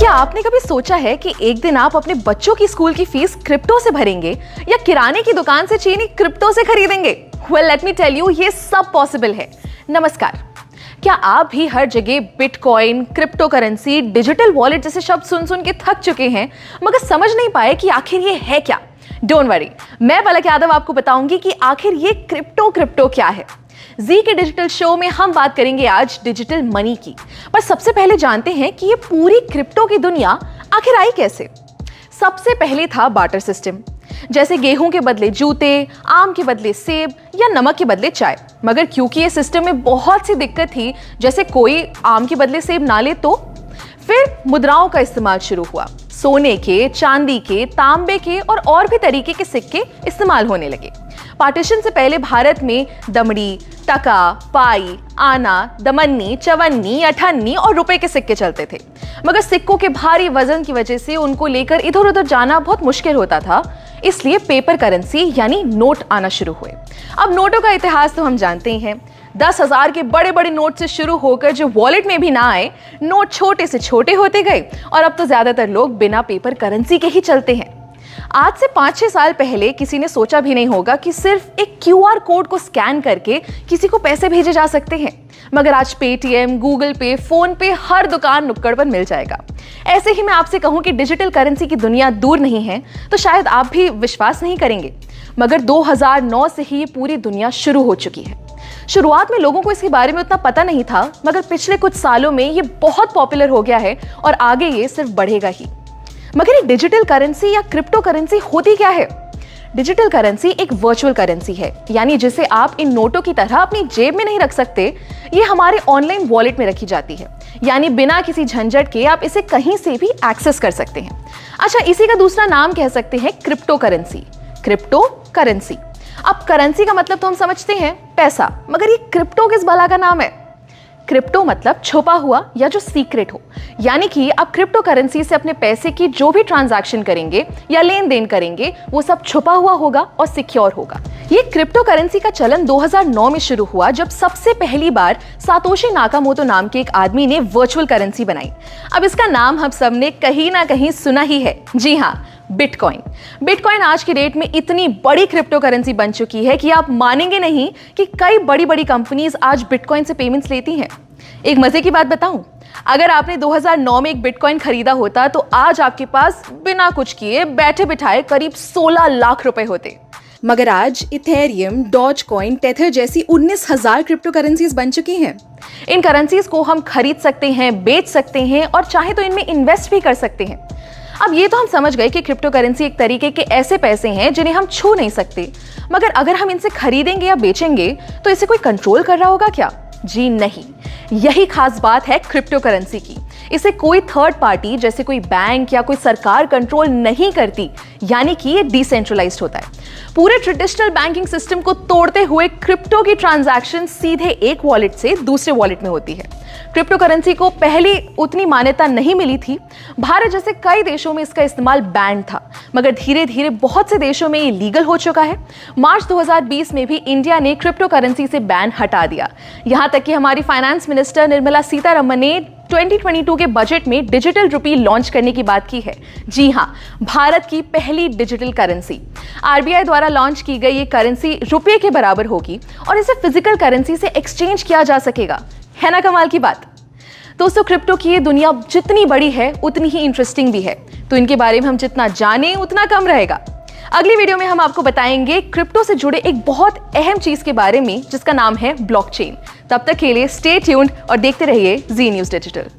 क्या आपने कभी सोचा है कि एक दिन आप अपने बच्चों की स्कूल की फीस क्रिप्टो से भरेंगे या किराने की दुकान से चीनी क्रिप्टो से खरीदेंगे? Well, let me tell you, ये सब पॉसिबल है। नमस्कार। क्या आप भी हर जगह bitcoin, crypto currency, digital wallet जैसे शब्द सुन सुन के थक चुके हैं मगर समझ नहीं पाए कि आखिर ये है क्या? डोंट वरी, मैं पलक यादव आपको बताऊंगी कि आखिर ये क्रिप्टो क्या है। जी के डिजिटल शो में हम बात करेंगे आज डिजिटल मनी की। पर सबसे पहले जानते हैं कि ये पूरी क्रिप्टो की दुनिया आखिर आई कैसे। सबसे पहले था बार्टर सिस्टम, जैसे गेहूं के बदले जूते, आम के बदले सेब या नमक के बदले चाय। मगर क्योंकि ये सिस्टम में बहुत सी दिक्कत थी, जैसे कोई आम के बदले सेब ना ले तो फिर मुद्राओं का इस्तेमाल शुरू हुआ। सोने के, चांदी के, तांबे के और भी तरीके के सिक्के इस्तेमाल होने लगे। पार्टीशन से पहले भारत में दमड़ी, टका, पाई, आना, दमन्नी, चवन्नी, अठन्नी और रुपए के सिक्के चलते थे। मगर सिक्कों के भारी वजन की वजह से उनको लेकर इधर उधर जाना बहुत मुश्किल होता था, इसलिए पेपर करेंसी यानी नोट आना शुरू हुए। अब नोटों का इतिहास तो हम जानते ही हैं। 10,000 के बड़े बड़े नोट से शुरू होकर जो वॉलेट में भी ना आए, नोट छोटे से छोटे होते गए और अब तो ज्यादातर लोग बिना पेपर करेंसी के ही चलते हैं। आज से 5-6 साल पहले किसी ने सोचा भी नहीं होगा कि सिर्फ एक क्यूआर कोड को स्कैन करके किसी को पैसे भेजे जा सकते हैं। मगर आज पेटीएम, गूगल पे, फोन पे हर दुकान नुक्कड़ पर मिल जाएगा। ऐसे ही मैं आपसे कहूं कि डिजिटल करेंसी की दुनिया दूर नहीं है तो शायद आप भी विश्वास नहीं करेंगे, मगर 2009 से ही ये पूरी दुनिया शुरू हो चुकी है। शुरुआत में लोगों को इसके बारे में उतना पता नहीं था, मगर पिछले कुछ सालों में ये बहुत पॉपुलर हो गया है और आगे ये सिर्फ बढ़ेगा ही। मगर ये डिजिटल करेंसी या क्रिप्टो करेंसी होती क्या है? डिजिटल करेंसी एक वर्चुअल करेंसी है, यानी जिसे आप इन नोटों की तरह अपनी जेब में नहीं रख सकते। ये हमारे ऑनलाइन वॉलेट में रखी जाती है, यानी बिना किसी झंझट के आप इसे कहीं से भी एक्सेस कर सकते हैं। अच्छा, इसी का दूसरा नाम कह सकते हैं क्रिप्टो करेंसी। Crypto currency. अब करेंसी का मतलब तो हम समझते हैं पैसा, मगर ये क्रिप्टो किस भला का नाम है? क्रिप्टो मतलब छुपा हुआ या जो सीक्रेट हो, यानी कि आप क्रिप्टो करेंसी से अपने पैसे की जो भी ट्रांजैक्शन करेंगे या लेन देन करेंगे वो सब छुपा हुआ होगा और सिक्योर होगा। ये क्रिप्टो करेंसी का चलन 2009 में शुरू हुआ, जब सबसे पहली बार सातोशी नाकामोटो नाम के एक आदमी ने वर्चुअल करेंसी बनाई। अब इसका नाम हम सब ने कहीं ना कहीं सुना ही है। जी हाँ, बिटकॉइन। बिटकॉइन आज की डेट में इतनी बड़ी क्रिप्टो करेंसी बन चुकी है कि आप मानेंगे नहीं कि कई बड़ी बड़ी कंपनीज आज बिटकॉइन से पेमेंट्स लेती हैं। एक मजे की बात बताऊं, अगर आपने 2009 में एक बिटकॉइन खरीदा होता तो आज आपके पास बिना कुछ किए बैठे बिठाए करीब 16 लाख रुपए होते। मगर आज इथेरियम, डॉजकॉइन, टेथर जैसी 19,000 क्रिप्टो करेंसीज बन चुकी हैं। इन करेंसीज को हम खरीद सकते हैं, बेच सकते हैं और चाहे तो इनमें इन्वेस्ट भी कर सकते हैं। अब ये तो हम समझ गए कि क्रिप्टो करेंसी एक तरीके के ऐसे पैसे हैं जिन्हें हम छू नहीं सकते, मगर अगर हम इनसे खरीदेंगे या बेचेंगे तो इसे कोई कंट्रोल कर रहा होगा क्या? जी नहीं, यही खास बात है क्रिप्टो करेंसी की। इसे कोई थर्ड पार्टी जैसे कोई बैंक या कोई सरकार कंट्रोल नहीं करती, यानी कि ये डिसेंट्रलाइज्ड होता है। पूरे ट्रेडिशनल बैंकिंग सिस्टम को तोड़ते हुए क्रिप्टो की ट्रांजैक्शन सीधे एक वॉलेट से दूसरे वॉलेट में होती है। क्रिप्टो करेंसी को पहले उतनी मान्यता नहीं मिली थी। भारत जैसे कई देशों में इसका इस्तेमाल बैन था, मगर धीरे धीरे बहुत से देशों में ये लीगल हो चुका है। मार्च 2020 में भी इंडिया ने क्रिप्टो करेंसी से बैन हटा दिया। यहां तक कि हमारी फाइनेंस मिनिस्टर निर्मला सीतारमण ने 2022 के बजट में डिजिटल रुपी लॉन्च करने की बात की है। जी हां, भारत की पहली डिजिटल करेंसी। आरबीआई द्वारा लॉन्च की गई ये करेंसी रुपये के बराबर होगी और इसे फिजिकल करेंसी से एक्सचेंज किया जा सकेगा। है ना कमाल की बात? दोस्तों, क्रिप्टो की ये दुनिया जितनी बड़ी है उतनी ही इंटरेस्टिंग भी है, तो इनके बारे में हम जितना जाने उतना कम रहेगा। अगली वीडियो में हम आपको बताएंगे क्रिप्टो से जुड़े एक बहुत अहम चीज के बारे में जिसका नाम है ब्लॉकचेन। तब तक के लिए स्टे ट्यून्ड और देखते रहिए जी न्यूज़ डिजिटल।